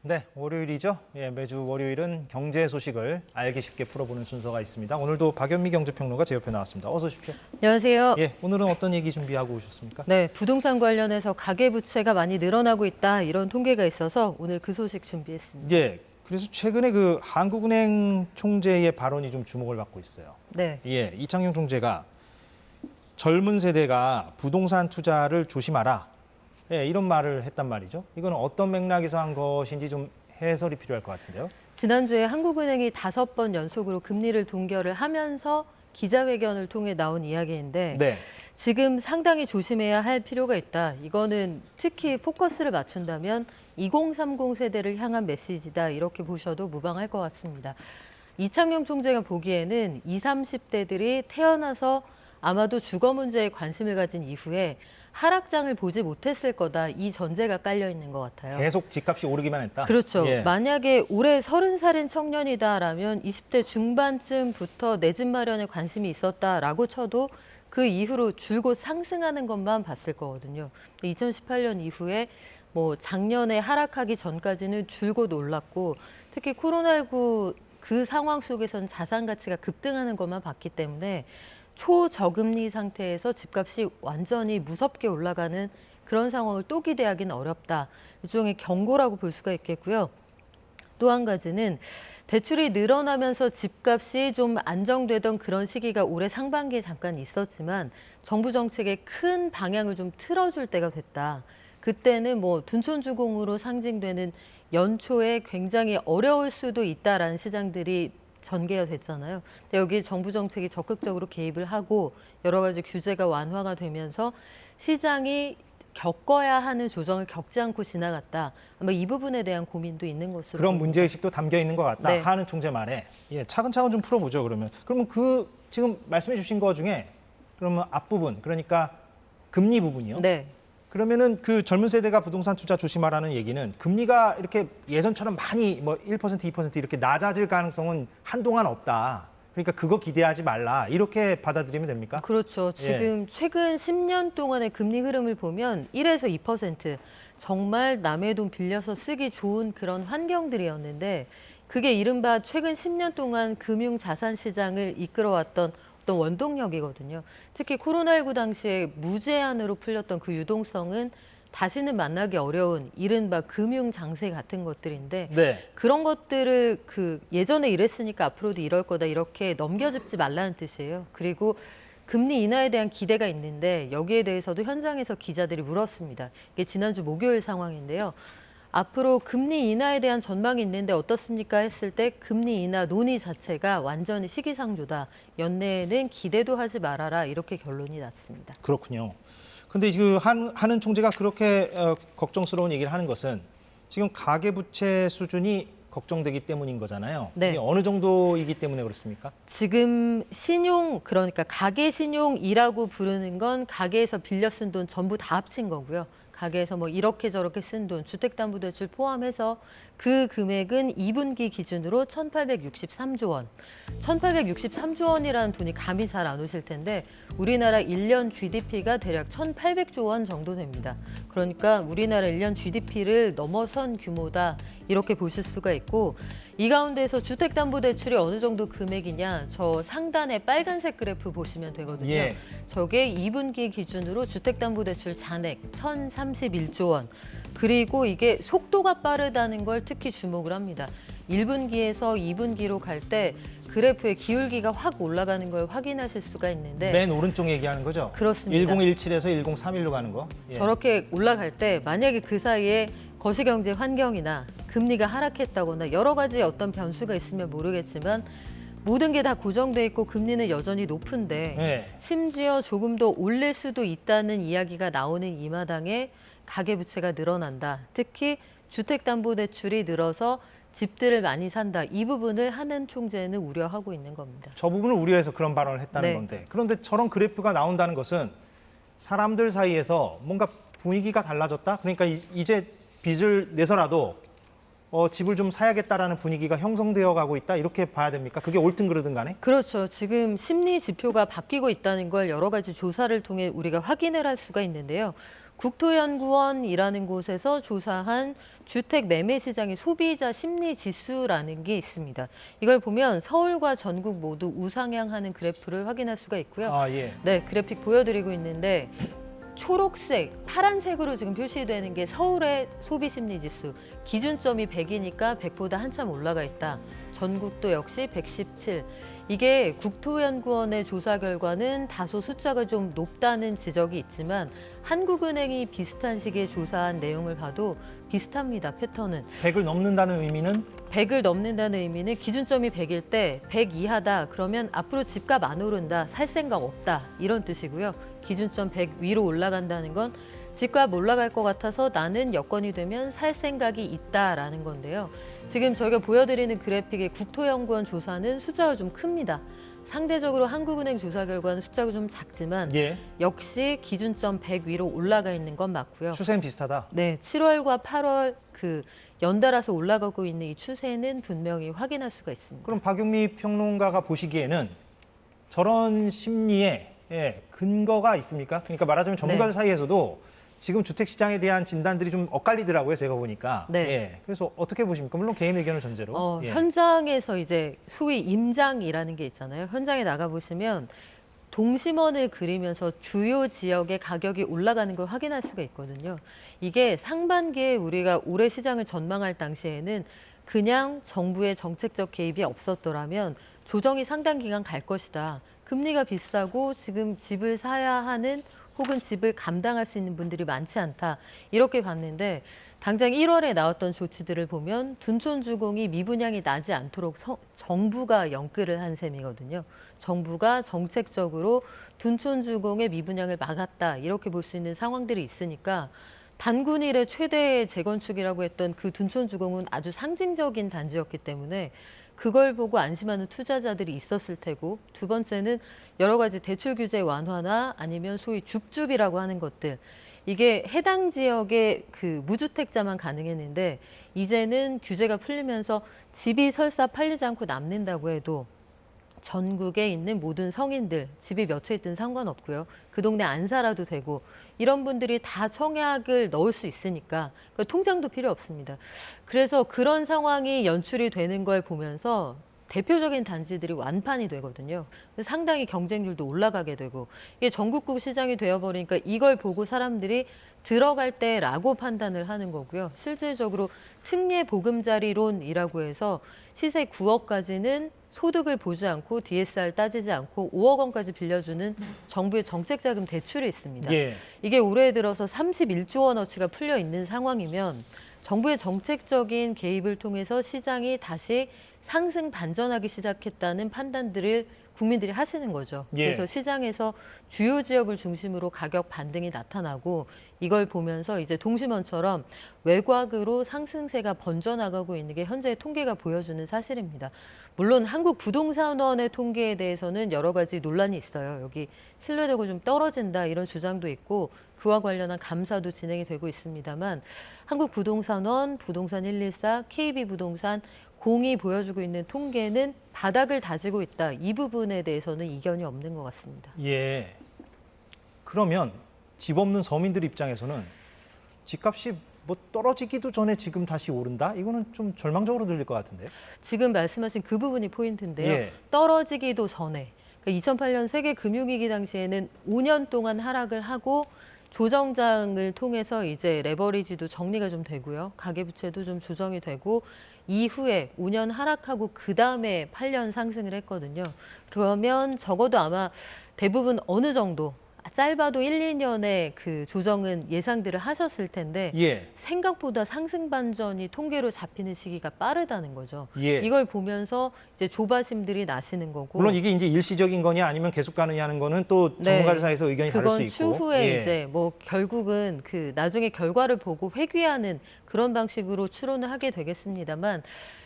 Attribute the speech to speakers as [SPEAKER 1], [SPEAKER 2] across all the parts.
[SPEAKER 1] 네, 월요일이죠. 예, 매주 월요일은 경제 소식을 알기 쉽게 풀어보는 순서가 있습니다. 오늘도 박연미 경제평론가 제 옆에 나왔습니다. 어서 오십시오.
[SPEAKER 2] 안녕하세요.
[SPEAKER 1] 예, 오늘은 어떤 얘기 준비하고 오셨습니까?
[SPEAKER 2] 네, 부동산 관련해서 가계부채가 많이 늘어나고 있다 이런 통계가 있어서 오늘 그 소식 준비했습니다.
[SPEAKER 1] 예, 그래서 최근에 그 한국은행 총재의 발언이 좀 주목을 받고 있어요.
[SPEAKER 2] 네,
[SPEAKER 1] 예, 이창용 총재가 젊은 세대가 부동산 투자를 조심하라. 예, 이런 말을 했단 말이죠. 이건 어떤 맥락에서 한 것인지 좀 해설이 필요할 것 같은데요.
[SPEAKER 2] 지난주에 한국은행이 5번 연속으로 금리를 동결을 하면서 기자회견을 통해 나온 이야기인데
[SPEAKER 1] 네.
[SPEAKER 2] 지금 상당히 조심해야 할 필요가 있다. 이거는 특히 포커스를 맞춘다면 2030 세대를 향한 메시지다. 이렇게 보셔도 무방할 것 같습니다. 이창용 총재가 보기에는 20, 30대들이 태어나서 아마도 주거 문제에 관심을 가진 이후에 하락장을 보지 못했을 거다. 이 전제가 깔려 있는 것 같아요.
[SPEAKER 1] 계속 집값이 오르기만 했다.
[SPEAKER 2] 그렇죠.
[SPEAKER 1] 예.
[SPEAKER 2] 만약에 올해 30살인 청년이다라면 20대 중반쯤부터 내 집 마련에 관심이 있었다라고 쳐도 그 이후로 줄곧 상승하는 것만 봤을 거거든요. 2018년 이후에 뭐 작년에 하락하기 전까지는 줄곧 올랐고 특히 코로나19 그 상황 속에서는 자산 가치가 급등하는 것만 봤기 때문에 초저금리 상태에서 집값이 완전히 무섭게 올라가는 그런 상황을 또 기대하기는 어렵다. 일종의 경고라고 볼 수가 있겠고요. 또 한 가지는 대출이 늘어나면서 집값이 좀 안정되던 그런 시기가 올해 상반기에 잠깐 있었지만 정부 정책의 큰 방향을 좀 틀어줄 때가 됐다. 그때는 뭐 둔촌주공으로 상징되는 연초에 굉장히 어려울 수도 있다라는 시장들이 전개가 됐잖아요. 근데 여기 정부 정책이 적극적으로 개입을 하고 여러 가지 규제가 완화가 되면서 시장이 겪어야 하는 조정을 겪지 않고 지나갔다. 아마 이 부분에 대한 고민도 있는 것으로
[SPEAKER 1] 그런
[SPEAKER 2] 보입니다.
[SPEAKER 1] 문제의식도 담겨 있는 것 같다.
[SPEAKER 2] 네.
[SPEAKER 1] 하는 총재 말에. 예, 차근차근 좀 풀어보죠, 그러면. 그러면 그 지금 말씀해 주신 거 중에 그러면 앞부분, 그러니까 금리 부분이요.
[SPEAKER 2] 네.
[SPEAKER 1] 그러면은 그 젊은 세대가 부동산 투자 조심하라는 얘기는 금리가 이렇게 예전처럼 많이 뭐 1%, 2% 이렇게 낮아질 가능성은 한동안 없다. 그러니까 그거 기대하지 말라. 이렇게 받아들이면 됩니까?
[SPEAKER 2] 그렇죠. 지금 최근 10년 동안의 금리 흐름을 보면 1에서 2% 정말 남의 돈 빌려서 쓰기 좋은 그런 환경들이었는데 그게 이른바 최근 10년 동안 금융 자산 시장을 이끌어왔던 어떤 원동력이거든요. 특히 코로나19 당시에 무제한으로 풀렸던 그 유동성은 다시는 만나기 어려운 이른바 금융 장세 같은 것들인데
[SPEAKER 1] 네.
[SPEAKER 2] 그런 것들을 그 예전에 이랬으니까 앞으로도 이럴 거다 이렇게 넘겨짚지 말라는 뜻이에요. 그리고 금리 인하에 대한 기대가 있는데 여기에 대해서도 현장에서 기자들이 물었습니다. 이게 지난주 목요일 상황인데요. 앞으로 금리 인하에 대한 전망이 있는데 어떻습니까? 했을 때 금리 인하 논의 자체가 완전히 시기상조다. 연내에는 기대도 하지 말아라. 이렇게 결론이 났습니다.
[SPEAKER 1] 그렇군요. 근데 그 하는 총재가 그렇게 걱정스러운 얘기를 하는 것은 지금 가계부채 수준이 걱정되기 때문인 거잖아요.
[SPEAKER 2] 네.
[SPEAKER 1] 이게 어느 정도이기 때문에 그렇습니까?
[SPEAKER 2] 지금 신용, 그러니까 가계신용이라고 부르는 건 가계에서 빌려 쓴 돈 전부 다 합친 거고요. 가계에서 뭐 이렇게 저렇게 쓴 돈, 주택담보대출 포함해서 그 금액은 2분기 기준으로 1,863조 원. 1,863조 원이라는 돈이 감이 잘 안 오실 텐데 우리나라 1년 GDP가 대략 1,800조 원 정도 됩니다. 그러니까 우리나라 1년 GDP를 넘어선 규모다. 이렇게 보실 수가 있고 이 가운데서 주택담보대출이 어느 정도 금액이냐 저 상단에 빨간색 그래프 보시면 되거든요.
[SPEAKER 1] 예.
[SPEAKER 2] 저게 2분기 기준으로 주택담보대출 잔액 1,031조 원. 그리고 이게 속도가 빠르다는 걸 특히 주목을 합니다. 1분기에서 2분기로 갈 때 그래프의 기울기가 확 올라가는 걸 확인하실 수가 있는데
[SPEAKER 1] 맨 오른쪽 얘기하는 거죠?
[SPEAKER 2] 그렇습니다.
[SPEAKER 1] 1017에서 1031로 가는 거. 예.
[SPEAKER 2] 저렇게 올라갈 때 만약에 그 사이에 거시경제 환경이나 금리가 하락했다거나 여러 가지 어떤 변수가 있으면 모르겠지만 모든 게 다 고정돼 있고 금리는 여전히 높은데
[SPEAKER 1] 예.
[SPEAKER 2] 심지어 조금 더 올릴 수도 있다는 이야기가 나오는 이 마당에 가계부채가 늘어난다. 특히 주택담보대출이 늘어서 집들을 많이 산다. 이 부분을 하는 총재는 우려하고 있는 겁니다.
[SPEAKER 1] 저 부분을 우려해서 그런 발언을 했다는
[SPEAKER 2] 네.
[SPEAKER 1] 건데 그런데 저런 그래프가 나온다는 것은 사람들 사이에서 뭔가 분위기가 달라졌다? 그러니까 이제 빚을 내서라도 집을 좀 사야겠다라는 분위기가 형성되어 가고 있다 이렇게 봐야 됩니까? 그게 옳든 그르든 간에?
[SPEAKER 2] 그렇죠. 지금 심리 지표가 바뀌고 있다는 걸 여러 가지 조사를 통해 우리가 확인을 할 수가 있는데요. 국토연구원이라는 곳에서 조사한 주택 매매 시장의 소비자 심리 지수라는 게 있습니다. 이걸 보면 서울과 전국 모두 우상향하는 그래프를 확인할 수가 있고요.
[SPEAKER 1] 아, 예.
[SPEAKER 2] 네, 그래픽 보여드리고 있는데 초록색, 파란색으로 지금 표시되는 게 서울의 소비 심리 지수. 기준점이 100이니까 100보다 한참 올라가 있다. 전국도 역시 117. 이게 국토연구원의 조사 결과는 다소 숫자가 좀 높다는 지적이 있지만 한국은행이 비슷한 시기에 조사한 내용을 봐도 비슷합니다. 패턴은.
[SPEAKER 1] 100을 넘는다는 의미는
[SPEAKER 2] 100을 넘는다는 의미는 기준점이 100일 때 100 이하다. 그러면 앞으로 집값 안 오른다. 살 생각 없다. 이런 뜻이고요. 기준점 100 위로 올라간다는 건 집값 올라갈 것 같아서 나는 여건이 되면 살 생각이 있다라는 건데요. 지금 저희가 보여드리는 그래픽의 국토연구원 조사는 숫자가 좀 큽니다. 상대적으로 한국은행 조사 결과는 숫자가 좀 작지만
[SPEAKER 1] 예.
[SPEAKER 2] 역시 기준점 100 위로 올라가 있는 건 맞고요.
[SPEAKER 1] 추세는 비슷하다.
[SPEAKER 2] 네, 7월과 8월 연달아서 올라가고 있는 이 추세는 분명히 확인할 수가 있습니다.
[SPEAKER 1] 그럼 박용미 평론가가 보시기에는 저런 심리에 근거가 있습니까? 그러니까 말하자면 전문가들 사이에서도 지금 주택 시장에 대한 진단들이 좀 엇갈리더라고요. 제가 보니까.
[SPEAKER 2] 네.
[SPEAKER 1] 예. 그래서 어떻게 보십니까? 물론 개인 의견을 전제로. 예.
[SPEAKER 2] 현장에서 이제 소위 임장이라는 게 있잖아요. 현장에 나가 보시면 동심원을 그리면서 주요 지역의 가격이 올라가는 걸 확인할 수가 있거든요. 이게 상반기에 우리가 올해 시장을 전망할 당시에는 그냥 정부의 정책적 개입이 없었더라면 조정이 상당 기간 갈 것이다. 금리가 비싸고 지금 집을 사야 하는 혹은 집을 감당할 수 있는 분들이 많지 않다. 이렇게 봤는데 당장 1월에 나왔던 조치들을 보면 둔촌주공이 미분양이 나지 않도록 정부가 연끌을 한 셈이거든요. 정부가 정책적으로 둔촌주공의 미분양을 막았다. 이렇게 볼 수 있는 상황들이 있으니까 단군 이래 최대의 재건축이라고 했던 그 둔촌주공은 아주 상징적인 단지였기 때문에 그걸 보고 안심하는 투자자들이 있었을 테고, 두 번째는 여러 가지 대출 규제 완화나 아니면 소위 줍줍이라고 하는 것들, 이게 해당 지역의 무주택자만 가능했는데 이제는 규제가 풀리면서 집이 설사 팔리지 않고 남는다고 해도 전국에 있는 모든 성인들, 집이 몇 채 있든 상관없고요. 그 동네 안 살아도 되고 이런 분들이 다 청약을 넣을 수 있으니까 통장도 필요 없습니다. 그래서 그런 상황이 연출이 되는 걸 보면서 대표적인 단지들이 완판이 되거든요. 상당히 경쟁률도 올라가게 되고 이게 전국구 시장이 되어버리니까 이걸 보고 사람들이 들어갈 때라고 판단을 하는 거고요. 실질적으로 특례 보금자리론이라고 해서 시세 9억까지는 소득을 보지 않고 DSR 따지지 않고 5억 원까지 빌려주는 정부의 정책자금 대출이 있습니다.
[SPEAKER 1] 예.
[SPEAKER 2] 이게 올해 들어서 31조 원어치가 풀려 있는 상황이면 정부의 정책적인 개입을 통해서 시장이 다시 상승 반전하기 시작했다는 판단들을 국민들이 하시는 거죠.
[SPEAKER 1] 예.
[SPEAKER 2] 그래서 시장에서 주요 지역을 중심으로 가격 반등이 나타나고 이걸 보면서 이제 동심원처럼 외곽으로 상승세가 번져나가고 있는 게 현재의 통계가 보여주는 사실입니다. 물론 한국부동산원의 통계에 대해서는 여러 가지 논란이 있어요. 여기 신뢰도가 좀 떨어진다 이런 주장도 있고 그와 관련한 감사도 진행이 되고 있습니다만 한국부동산원, 부동산 114, KB부동산 공이 보여주고 있는 통계는 바닥을 다지고 있다. 이 부분에 대해서는 이견이 없는 것 같습니다.
[SPEAKER 1] 예. 그러면 집 없는 서민들 입장에서는 집값이 뭐 떨어지기도 전에 지금 다시 오른다? 이거는 좀 절망적으로 들릴 것 같은데.
[SPEAKER 2] 지금 말씀하신 그 부분이 포인트인데요.
[SPEAKER 1] 예.
[SPEAKER 2] 떨어지기도 전에. 그러니까 2008년 세계 금융위기 당시에는 5년 동안 하락을 하고 조정장을 통해서 이제 레버리지도 정리가 좀 되고요. 가계부채도 좀 조정이 되고 이후에 5년 하락하고 그다음에 8년 상승을 했거든요. 그러면 적어도 아마 대부분 어느 정도 짧아도 1, 2년의 그 조정은 예상들을 하셨을 텐데
[SPEAKER 1] 예.
[SPEAKER 2] 생각보다 상승 반전이 통계로 잡히는 시기가 빠르다는 거죠.
[SPEAKER 1] 예.
[SPEAKER 2] 이걸 보면서 이제 조바심들이 나시는 거고.
[SPEAKER 1] 물론 이게 이제 일시적인 거냐 아니면 계속 가느냐 하는 거는 또 전문가들 사이에서 의견이 다를 수
[SPEAKER 2] 그건
[SPEAKER 1] 있고.
[SPEAKER 2] 추후에
[SPEAKER 1] 예.
[SPEAKER 2] 이제 뭐 결국은 나중에 결과를 보고 회귀하는 그런 방식으로 추론을 하게 되겠습니다만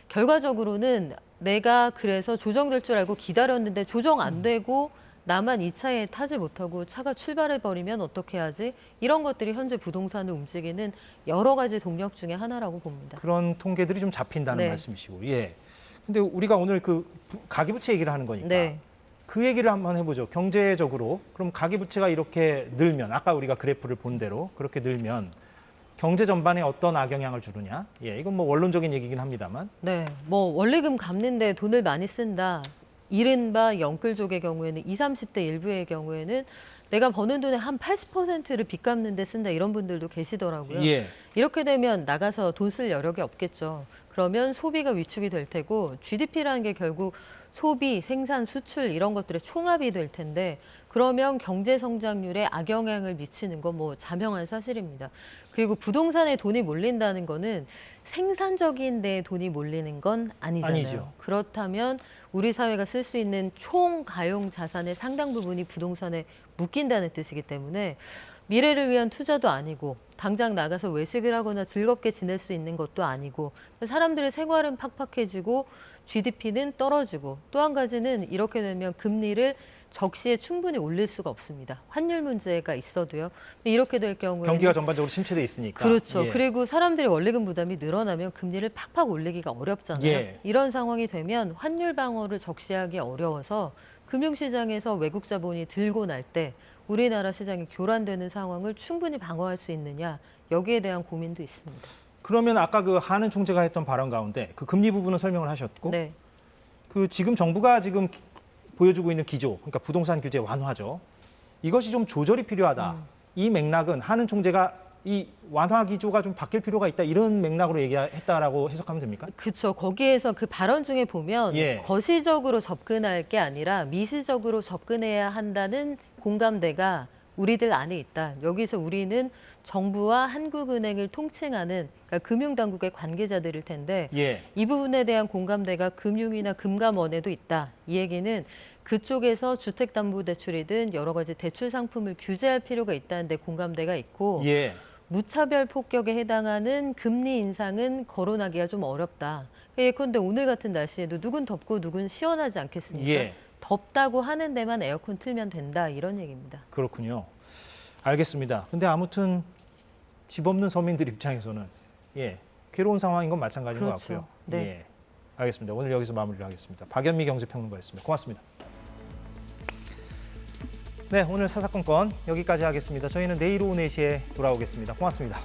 [SPEAKER 2] 결과적으로는 내가 그래서 조정될 줄 알고 기다렸는데 조정 안 되고 나만 이 차에 타지 못하고 차가 출발해버리면 어떻게 하지? 이런 것들이 현재 부동산을 움직이는 여러 가지 동력 중에 하나라고 봅니다.
[SPEAKER 1] 그런 통계들이 좀 잡힌다는
[SPEAKER 2] 네.
[SPEAKER 1] 말씀이시고. 예. 근데 우리가 오늘 가계부채 얘기를 하는 거니까.
[SPEAKER 2] 네.
[SPEAKER 1] 그 얘기를 한번 해보죠. 경제적으로 그럼 가계부채가 이렇게 늘면 아까 우리가 그래프를 본 대로 그렇게 늘면 경제 전반에 어떤 악영향을 주느냐? 예, 이건 뭐 원론적인 얘기긴 합니다만.
[SPEAKER 2] 네, 뭐 원리금 갚는데 돈을 많이 쓴다. 이른바 영끌족의 경우에는 20, 30대 일부의 경우에는 내가 버는 돈의 한 80%를 빚 갚는 데 쓴다 이런 분들도 계시더라고요.
[SPEAKER 1] 예.
[SPEAKER 2] 이렇게 되면 나가서 돈 쓸 여력이 없겠죠. 그러면 소비가 위축이 될 테고 GDP라는 게 결국 소비, 생산, 수출 이런 것들의 총합이 될 텐데 그러면 경제 성장률에 악영향을 미치는 건 뭐 자명한 사실입니다. 그리고 부동산에 돈이 몰린다는 거는 생산적인 데에 돈이 몰리는 건 아니잖아요.
[SPEAKER 1] 아니죠.
[SPEAKER 2] 그렇다면 우리 사회가 쓸 수 있는 총 가용 자산의 상당 부분이 부동산에 묶인다는 뜻이기 때문에 미래를 위한 투자도 아니고 당장 나가서 외식을 하거나 즐겁게 지낼 수 있는 것도 아니고 사람들의 생활은 팍팍해지고 GDP는 떨어지고 또 한 가지는 이렇게 되면 금리를 적시에 충분히 올릴 수가 없습니다. 환율 문제가 있어도요. 이렇게 될 경우에는
[SPEAKER 1] 경기가 전반적으로 침체돼 있으니까.
[SPEAKER 2] 그렇죠.
[SPEAKER 1] 예.
[SPEAKER 2] 그리고 사람들의 원리금 부담이 늘어나면 금리를 팍팍 올리기가 어렵잖아요.
[SPEAKER 1] 예.
[SPEAKER 2] 이런 상황이 되면 환율 방어를 적시하기 어려워서 금융시장에서 외국 자본이 들고 날 때 우리나라 시장이 교란되는 상황을 충분히 방어할 수 있느냐 여기에 대한 고민도 있습니다.
[SPEAKER 1] 그러면 아까 그 하는 총재가 했던 발언 가운데 그 금리 부분은 설명을 하셨고
[SPEAKER 2] 네.
[SPEAKER 1] 그 지금 정부가 지금 보여주고 있는 기조, 그러니까 부동산 규제 완화죠. 이것이 좀 조절이 필요하다. 이 맥락은 하는 총재가 이 완화 기조가 좀 바뀔 필요가 있다. 이런 맥락으로 얘기했다라고 해석하면 됩니까?
[SPEAKER 2] 그렇죠. 거기에서 그 발언 중에 보면
[SPEAKER 1] 예.
[SPEAKER 2] 거시적으로 접근할 게 아니라 미시적으로 접근해야 한다는 공감대가 우리들 안에 있다. 여기서 우리는 정부와 한국은행을 통칭하는 그러니까 금융당국의 관계자들일 텐데
[SPEAKER 1] 예.
[SPEAKER 2] 이 부분에 대한 공감대가 금융이나 금감원에도 있다. 이 얘기는 그쪽에서 주택담보대출이든 여러 가지 대출 상품을 규제할 필요가 있다는 데 공감대가 있고
[SPEAKER 1] 예.
[SPEAKER 2] 무차별 폭격에 해당하는 금리 인상은 거론하기가 좀 어렵다. 예컨대 오늘 같은 날씨에도 누군 덥고 누군 시원하지 않겠습니까?
[SPEAKER 1] 예.
[SPEAKER 2] 덥다고 하는 데만 에어컨 틀면 된다 이런 얘기입니다.
[SPEAKER 1] 그렇군요. 알겠습니다. 근데 아무튼 집 없는 서민들 입장에서는 예, 괴로운 상황인 건 마찬가지인 것
[SPEAKER 2] 그렇죠.
[SPEAKER 1] 같고요.
[SPEAKER 2] 네.
[SPEAKER 1] 예, 알겠습니다. 오늘 여기서 마무리를 하겠습니다. 박연미 경제평론가였습니다. 고맙습니다. 네, 오늘 사사건건 여기까지 하겠습니다. 저희는 내일 오후 4시에 돌아오겠습니다. 고맙습니다.